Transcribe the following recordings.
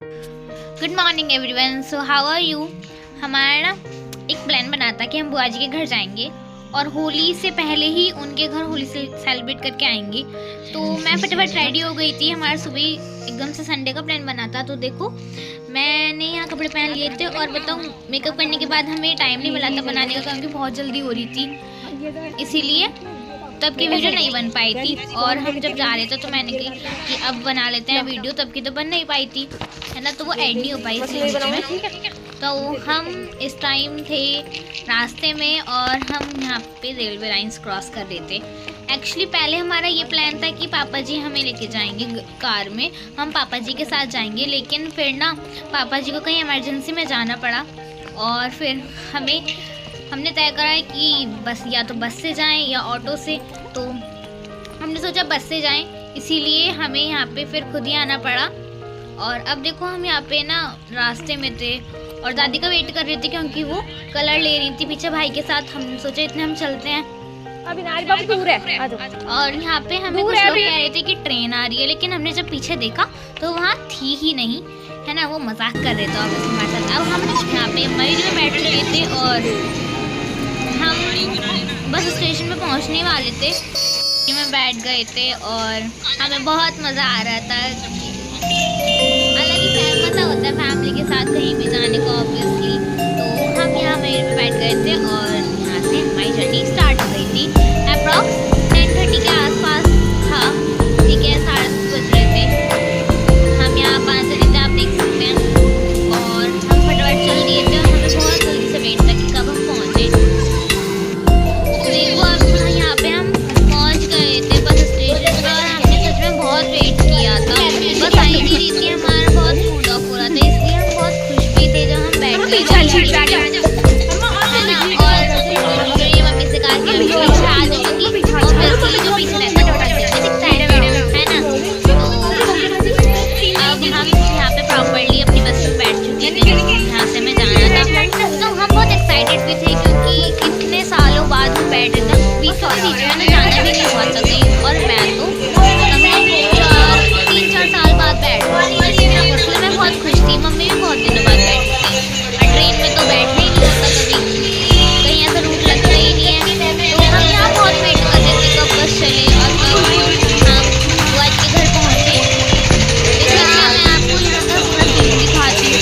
Good morning everyone. So how are you. हमारा ना एक प्लान बना था कि हम बुआ जी के घर जाएंगे और होली से पहले ही उनके घर होली से सेलिब्रेट करके आएंगे। तो मैं फटाफट रेडी हो गई थी। हमारा सुबह एकदम से संडे का प्लान बना था। तो देखो मैंने यहाँ कपड़े पहन लिए थे और बताऊँ मेकअप करने के बाद हमें टाइम नहीं मिला था बनाने का क्योंकि बहुत जल्दी हो रही थी, इसीलिए तब की वीडियो नहीं बन पाई थी। और हम जब जा रहे थे तो मैंने कही कि अब बना लेते हैं वीडियो, तब की तो बन नहीं पाई थी, है ना, तो वो ऐड नहीं हो पाई इसलिए। तो हम इस टाइम थे रास्ते में और हम यहाँ पे रेलवे लाइंस क्रॉस कर रहे थे। एक्चुअली पहले हमारा ये प्लान था कि पापा जी हमें लेके जाएंगे कार में, हम पापा जी के साथ जाएंगे, लेकिन फिर ना पापा जी को कहीं इमरजेंसी में जाना पड़ा और फिर हमने तय करा है कि बस या तो बस से जाएं या ऑटो से। तो हमने सोचा बस से जाएं, इसीलिए हमें यहाँ पे फिर खुद ही आना पड़ा। और अब देखो हम यहाँ पे ना रास्ते में थे और दादी का वेट कर रहे थे क्योंकि वो कलर ले रही थी पीछे भाई के साथ। हमने सोचा इतने हम चलते हैं, अभी नारी बाबू दूर है। और यहाँ पे हमें कुछ लोग कह रहे थे कि ट्रेन आ रही है, लेकिन हमने जब पीछे देखा तो वहाँ थी ही नहीं, है ना, वो मजाक कर रहे थे और हमारे साथ। अब हम यहाँ पे मरीज में बैठ रहे थे और हम बस स्टेशन पे पहुँचने वाले थे, में बैठ गए थे और हमें बहुत मज़ा आ रहा था। अलग ही मज़ा होता है फैमिली के साथ कहीं भी जाने का ऑब्वियसली। तो हम यहाँ मेरे पे बैठ गए थे और यहाँ से हमारी जर्नी स्टार्ट हो गई थी। अप्रॉक्स 10:30 के आसपास था, ठीक है, 10:30 बज रहे थे। हम यहाँ 5 बजे थे, आप देख सकते हैं, और हम फटाफट चल दिए थे और हमें बहुत जल्दी से वेट था कि कब हम पहुँचे। देखो अब यहाँ पे हम पहुँच गए थे बस स्टेशन पर और हमने सच में बहुत वेट किया था। बस आई नहीं रही थी, हमारा बहुत मूड ऑफ हो रहा था, इसलिए हम बहुत खुश भी थे जब हम बैठ गए, है ना। और ये मम्मी से कहा कि पीछे आ जाएंगी और फिर जो पीछे रहता है ना। तो अब हम यहाँ पे प्रॉपर्ली अपनी बस में बैठ चुके थे, यहाँ से हमें जाना था। तो हम बहुत एक्साइटेड भी थे क्योंकि इतने सालों बाद हम बैठे थे, बीच में जाना भी नहीं हुआ था कहीं, और मैं तो 3-4 साल बाद बैठ रही थी, इसलिए मैं बहुत खुश थी। मम्मी भी बहुत दिनों बाद बैठी थी और ट्रेन में तो बैठना ही नहीं होता कभी, कहीं ऐसा रूट लगता ही नहीं है। तो हम यहाँ बहुत वेट कर रहे थे कब बस चले और कब हम बुआ के घर पहुँचे। देखिए मैं आपको यहाँ का पूरा व्यू दिखाती हूँ।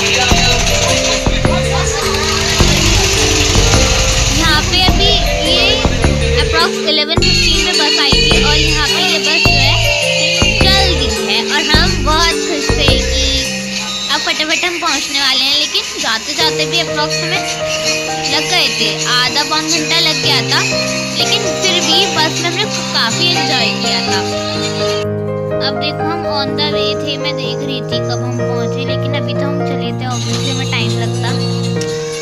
यहाँ पे अभी ये अप्रॉक्स 11:15 में बस आई थी और यहाँ पे ये बस जो है चल दी है और हम बहुत खुश थे कि अब फटाफट हम पहुँचने वाले हैं। लेकिन जाते जाते भी अप्रॉक्स हमें लग गए थे, आधा पौन घंटा लग गया था, लेकिन फिर भी बस में हमने काफ़ी एंजॉय किया था। अब देखो हम ऑन द वे थे, मैं देख रही थी कब हम पहुँचे, लेकिन अभी तो हम चले थे, ऑब्वियसली हमें टाइम लगता।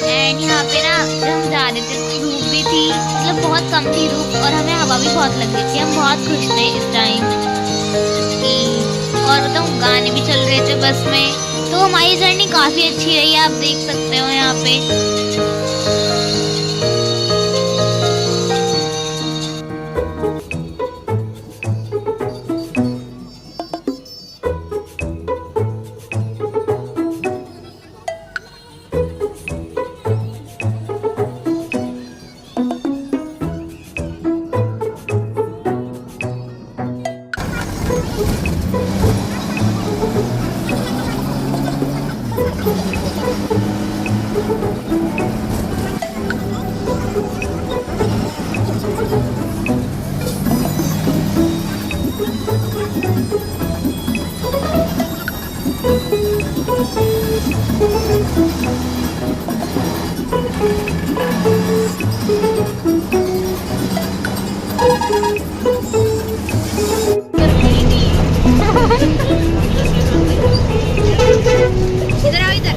एंड यहाँ पे ना जब हम जा रहे थे धूप भी थी, मतलब बहुत कम थी धूप और हमें हवा भी बहुत लग रही थी। हम बहुत खुश थे इस टाइम कि, और बताऊँ गाने भी चल रहे थे बस में। तो हमारी जर्नी काफ़ी अच्छी रही, आप देख सकते हो यहाँ पे। इधर आओ इधर।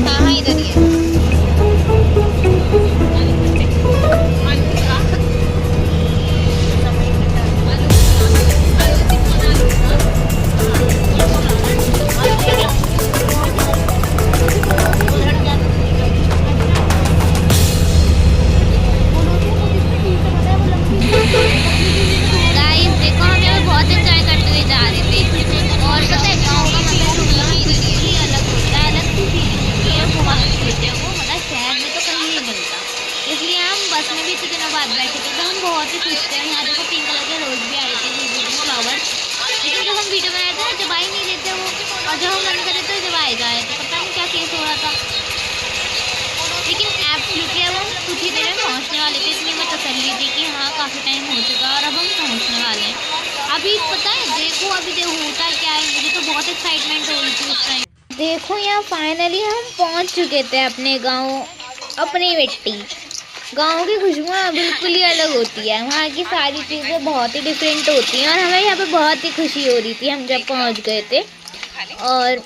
हाँ इधर ही है। वाले थे, इतनी हमें तसल्ली थी कि हाँ काफ़ी टाइम हो चुका और अब हम पहुँचने वाले हैं। अभी पता है देखो, अभी देखो होता क्या है, मुझे तो बहुत एक्साइटमेंट हो रही थी उस टाइम। देखो यहाँ फाइनली हम पहुँच चुके थे अपने गाँव, अपनी मिट्टी। गाँव की खुशबू बिल्कुल ही अलग होती है, वहाँ की सारी चीज़ें बहुत ही डिफरेंट होती हैं और हमें यहाँ पे बहुत ही खुशी हो रही थी हम जब पहुँच गए थे। और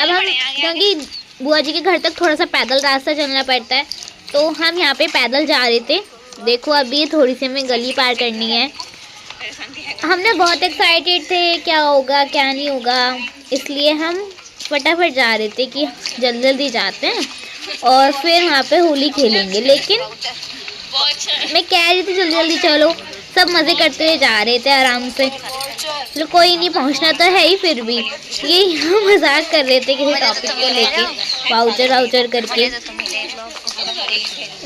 अब हम, क्योंकि बुआ जी के घर तक थोड़ा सा पैदल रास्ता चलना पड़ता है, तो हम यहाँ पे पैदल जा रहे थे। देखो अभी थोड़ी सी हमें गली पार करनी है। हमने बहुत एक्साइटेड थे क्या होगा क्या नहीं होगा, इसलिए हम फटाफट जा रहे थे कि जल्दी जल्दी जाते हैं और फिर वहाँ पे होली खेलेंगे। लेकिन मैं कह रही थी जल्दी जल्दी चलो, सब मज़े करते हुए जा रहे थे आराम से। चलो कोई नहीं, पहुँचना तो है ही, फिर भी ये हम मजाक कर रहे थे किसी टॉपिक को लेके, वाउचर करके।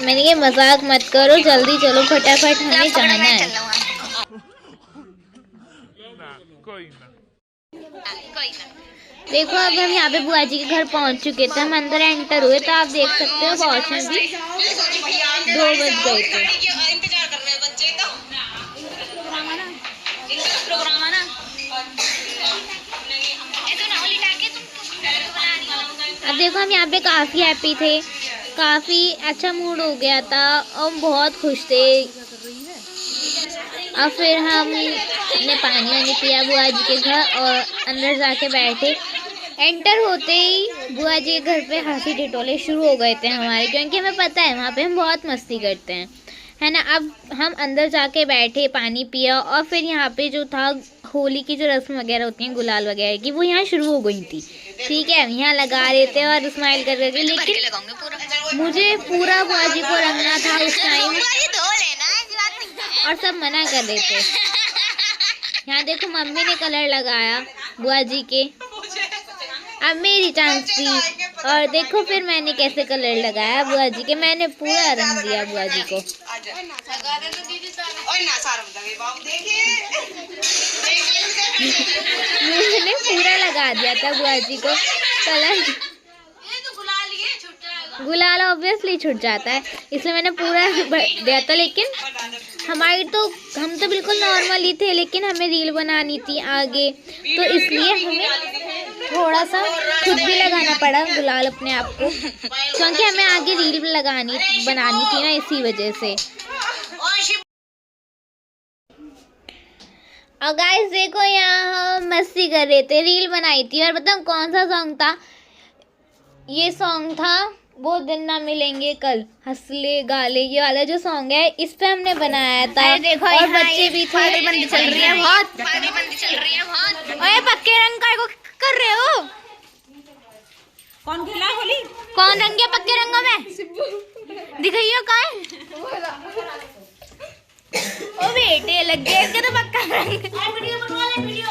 मैंने ये मजाक मत करो, जल्दी चलो फटाफट, हमें जाना है। देखो अब हम यहाँ पे बुआ जी के घर पहुँच चुके थे, हम अंदर एंटर हुए तो आप देख सकते हो वॉच में भी 2 बज गए थे। अब देखो हम यहाँ पे काफ़ी हैप्पी थे, काफ़ी अच्छा मूड हो गया था और बहुत खुश थे। अब फिर हमने पानी वानी पिया बुआ जी के घर और अंदर जाके बैठे। एंटर होते ही बुआ जी के घर पे हंसी ठिठोले शुरू हो गए थे हमारे, क्योंकि हमें पता है वहाँ पे हम बहुत मस्ती करते हैं, है ना। अब हम अंदर जाके बैठे, पानी पिया और फिर यहाँ पे जो था होली की जो रस्म वगैरह होती हैं गुलाल वगैरह की, वो यहाँ शुरू हो गई थी। ठीक है, यहाँ लगा रहे थे और स्माइल कर रहे थे, लेकिन मुझे पूरा बुआ जी को रंगना था उस टाइम और सब मना कर रहे थे। यहाँ देखो मम्मी ने कलर लगाया बुआ जी के, अब मेरी चांस थी और देखो फिर मैंने कैसे कलर लगाया बुआ जी के, मैंने पूरा रंग दिया बुआ जी को। मैंने पूरा लगा दिया था बुआ जी को कलर। गुलाल ऑब्वियसली छूट जाता है, इसलिए मैंने पूरा दिया था। लेकिन हम तो बिल्कुल नॉर्मल ही थे, लेकिन हमें रील बनानी थी आगे, तो इसलिए हमें थोड़ा सा खुद भी लगाना पड़ा गुलाल अपने आप को, क्योंकि हमें आगे रील बनानी थी ना, इसी वजह से। और गाइस देखो यहाँ हम मस्ती कर रहे थे, रील बनाई थी। और बताओ कौन सा सॉन्ग था? ये सॉन्ग था वो दिन ना मिलेंगे कल, हंसले गाले, ये वाला जो सॉन्ग है इस पे हमने बनाया था। देखो और बच्चे भी थे। बंदी चल रही है बहुत। ओए पक्के रंग का कर रहे हो? कौन खेला होली? कौन रंग है पक्के रंगों में? दिखाइयो कहाँ है? ओ बेटे लग गया इसका तो पक्का रंग। वीडियो बनवा ले वीडियो।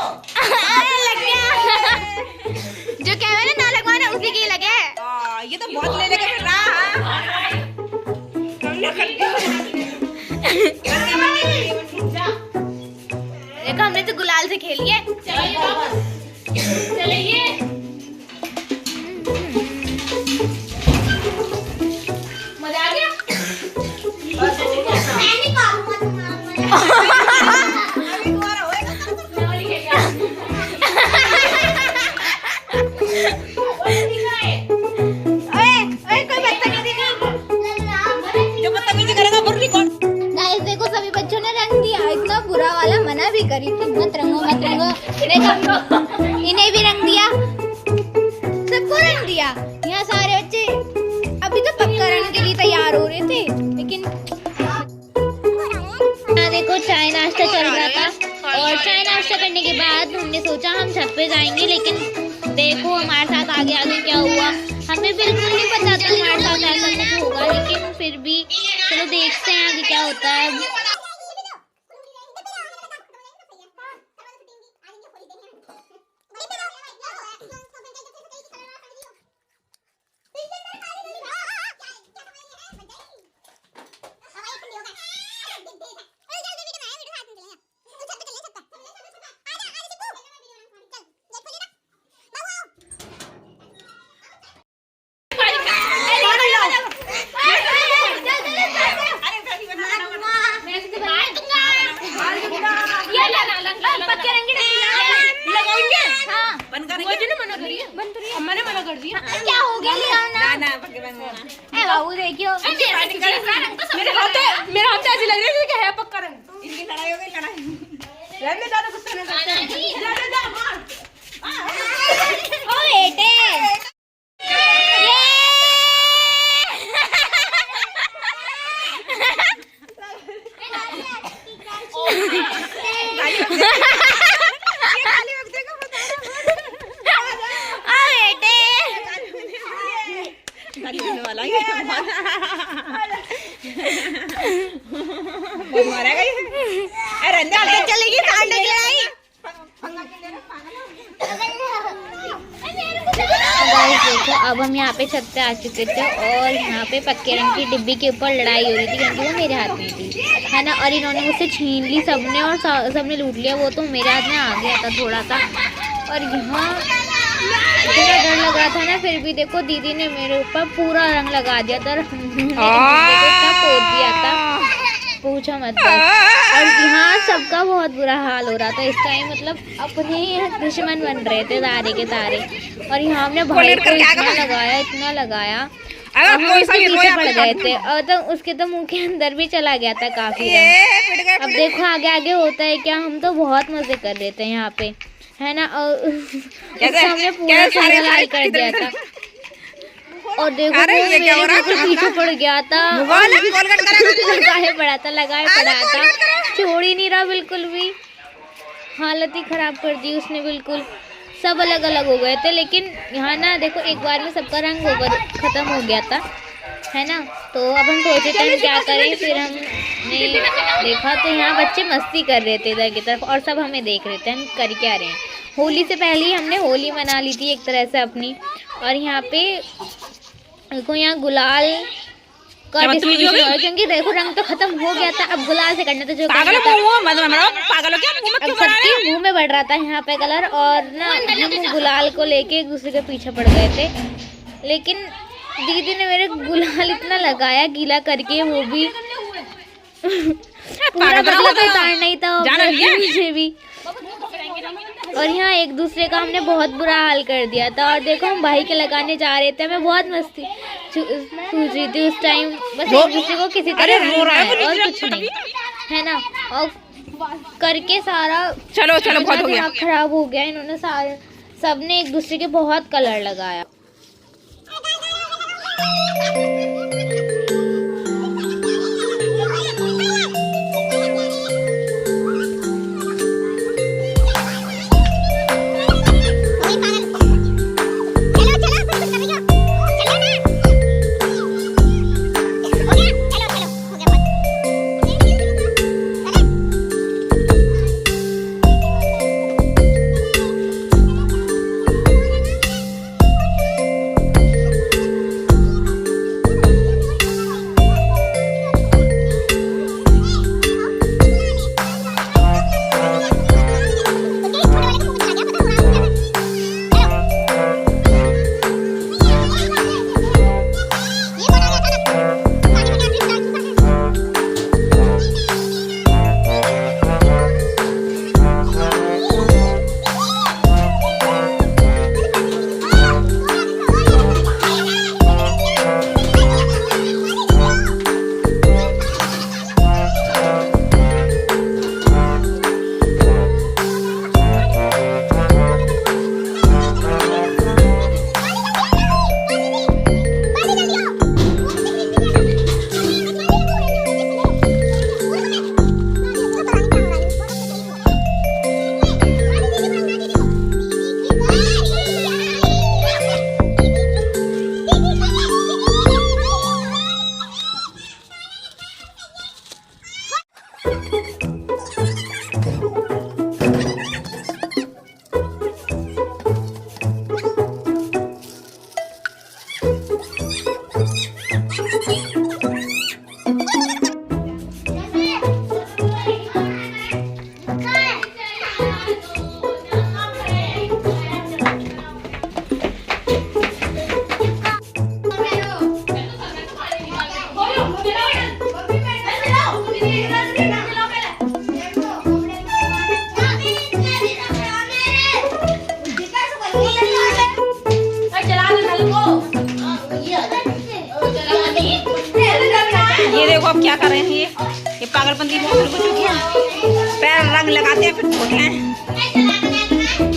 लग गया। जो कैमरा ना लगवाना उसी के लगे। ये तो बहुत ले लेके फिर रहा। देखो हमने तो गुलाल से खेली है। चलिए मजा आ गया। देखो सभी बच्चों ने रंग दिया, इतना बुरा वाला मना भी करी थी मत रंगो मत रंगो, देखो इन्हें भी रंग दिया, सबको रंग दिया। यहाँ सारे बच्चे अभी तो पक्का रंग के लिए तैयार हो रहे थे, लेकिन देखो चाय नाश्ता चल रहा था और चाय नाश्ता करने के बाद हमने सोचा हम छत पे जाएंगे, लेकिन देखो हमारे साथ आगे आगे क्या हुआ हमें बिल्कुल नहीं पता था हमारे साथ ऐसा कुछ होगा, लेकिन फिर भी चलो देखते हैं आगे क्या होता है। कर दिया। क्या हो गया लिया ना ए बाबू देखियो मेरे हाथ ऐसी लग रही है कि है पक्का रंग। इनकी लड़ाई हो गई लड़ाई। रहने ज्यादा गुस्सा ना करते। जा मार। ओ बेटे चलेगी कांडे की लड़ाई। देखो अब हम यहाँ पे छत पे आ चुके थे और यहाँ पे पक्के रंग की डिब्बी के ऊपर लड़ाई हो रही थी क्योंकि वो मेरे हाथ में थी, है ना। और इन्होंने मुझसे छीन ली सबने और सबने लूट लिया। वो तो मेरे हाथ में आ गया था थोड़ा सा। और यहाँ इतना डर लग रहा था ना, फिर भी देखो दीदी ने मेरे ऊपर पूरा रंग लगा दिया था, पोत दिया था, पूछो मत बस। और यहाँ सबका बहुत बुरा हाल हो रहा था इस टाइम, मतलब अपने दुश्मन बन रहे थे तारे के तारे। और यहाँ हमने भाई को इतना लगाया और हम उसके पीछे पड़ गए थे और तो उसके तो मुंह के अंदर भी चला गया था काफी रंग। अब देखो आगे आगे होता है क्या। हम तो बहुत मजे कर रहे थे यहाँ पे, है ना। और हमने पूरा सारा लाल कर दिया था और देखो वो मेरे बिल्कुल पीछे पड़ गया था, लगाए पड़ा था, छोड़ ही नहीं रहा बिल्कुल भी। हालत ही खराब कर दी उसने बिल्कुल। सब अलग अलग हो गए थे, लेकिन यहाँ ना देखो एक बार में सबका रंग खत्म हो गया था, है ना। तो अब हम सोचे थे हम क्या करें, फिर हमने देखा तो यहाँ बच्चे मस्ती कर रहे थे इधर की तरफ और सब हमें देख रहे थे हम कर क्या रहे हैं। होली से पहले ही हमने होली मना ली थी एक तरह से अपनी। और यहाँ पे देखो यहाँ गुलाल का डिस्ट्रीब्यूशन हो, क्योंकि देखो रंग तो खत्म हो गया था, अब गुलाल से करना था जो करना था। अब सबके मुंह में बढ़ रहा था यहाँ पे कलर और ना हम गुलाल को लेके एक दूसरे के पीछे पड़ गए थे। लेकिन दीदी ने मेरे गुलाल इतना लगाया गीला करके, वो भी पूरा बदला तो उतारना ही था मुझे भी। और यहाँ एक दूसरे का हमने बहुत बुरा हाल कर दिया था। और देखो हम भाई के लगाने जा रहे थे, मैं बहुत मस्ती सूझ रही थी उस टाइम, बस एक दूसरे को किसी तरह और कुछ नहीं, है ना। और करके सारा चलो बहुत हो गया, खराब हो गया। इन्होंने सारे सबने एक दूसरे के बहुत कलर लगाया। ये देखो अब क्या कर रहे हैं ये पागलपंती में शुरू हो चुकी है। पैर रंग लगाते हैं फिर धोते हैं।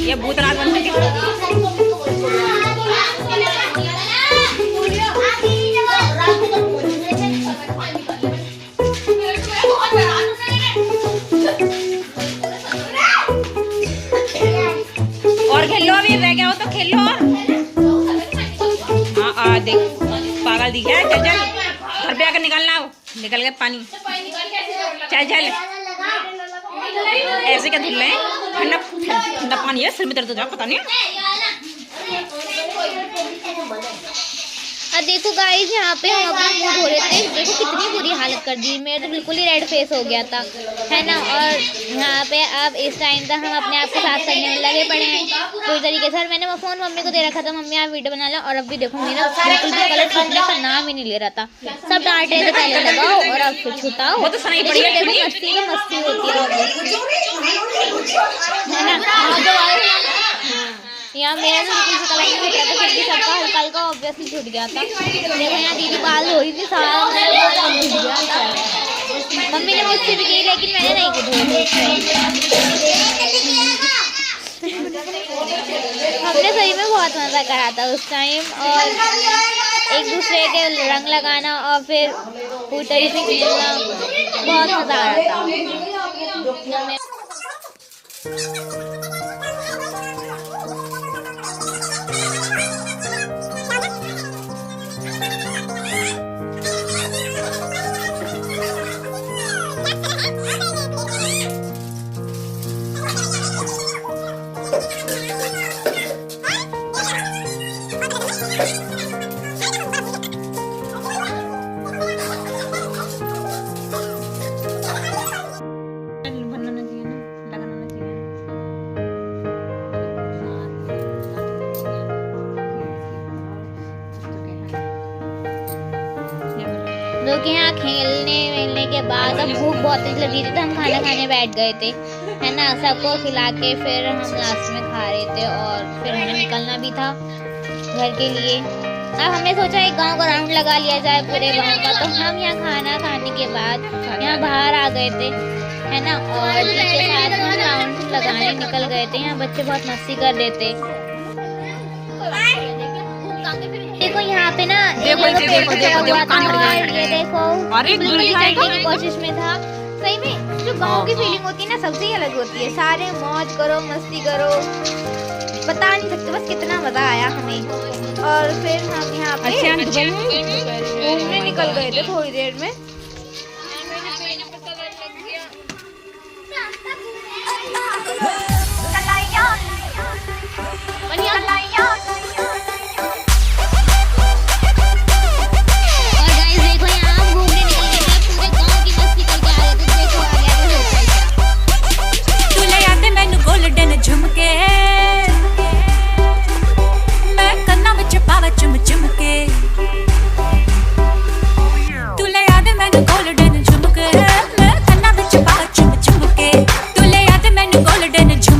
ये भूतनाथ बन चुकी है। और खेलो, अभी रह गया हो तो खेलो। हाँ देख पागल दिख गया। चल चल घर पे आकर निकलना हो, निकल गया पानी। चल चल ऐसे क्या धुल रहे हैं? ठंडा ठंडा पानी है, सिर में दर्द हो जाओ, पता नहीं। अब देखो गाइस यहाँ पे हम अपना मुंह धो रहे थे, देखो कितनी बुरी हालत कर दी। मेरा तो बिल्कुल ही रेड फेस हो गया था, है ना। और यहाँ पे अब इस टाइम तक हम अपने आप को साफ करने में लगे पड़े हैं पूरी तरीके से। और मैंने वो फ़ोन मम्मी को दे रखा था, मम्मी आप वीडियो बना लो। और अब भी देखो मेरा बिल्कुल भी कलर छूटने का नाम ही नहीं ले रहा था। सब डांट रहे थे पहले लगाओ और अब फिर छुटाओ। वो तो सनाई पड़ी है, देखो मस्ती में मस्ती होती है ना। यहाँ मेरा तो बिल्कुल से कलर नहीं छूट रहा था, फिर भी सबका हल्का हल्का ऑब्वियसली छूट गया था। देखो यहाँ दीदी बाल धो रही थी, सारा छूट गया था। मम्मी ने मुझसे भी की लेकिन मैंने नहीं की धोई। हमने सही में बहुत मज़ा करा था उस टाइम, और एक दूसरे के रंग लगाना और फिर पूरी तरीके से खेलना, बहुत मज़ा आ रहा था। लोग यहाँ खेलने के बाद अब भूख बहुत तेज लगी थी, तो हम खाना खाने बैठ गए थे, है ना। सबको खिला के फिर हम लास्ट में खा रहे थे और फिर हमें निकलना भी था घर के लिए। अब हमने सोचा एक गांव का राउंड लगा लिया जाए पूरे गांव का। तो हम यहाँ खाना खाने के बाद यहाँ बाहर आ गए थे, है ना। और जिसके साथ हम राउंड लगाने निकल गए थे। यहाँ बच्चे बहुत मस्ती कर रहे थे। देखो यहाँ पे ना देखो ये देखो ये देखो बिल्कुल ही चढ़ने की कोशिश में था। सही में जो गांव की फीलिंग होती है ना, सबसे ही अलग होती है। सारे मौज करो, मस्ती करो, बता नहीं सकते बस कितना मजा आया हमें। और फिर हम यहाँ पे घूमने निकल गए थे थोड़ी देर में। golden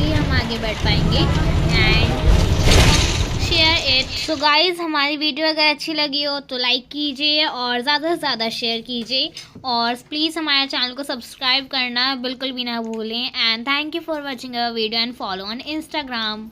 ही हम आगे बढ़ पाएंगे। And share it. So guys, हमारी वीडियो अगर अच्छी लगी हो तो लाइक कीजिए और ज़्यादा से ज़्यादा शेयर कीजिए, और प्लीज़ हमारे चैनल को सब्सक्राइब करना बिल्कुल भी ना भूलें। And thank you for watching our video and follow on Instagram.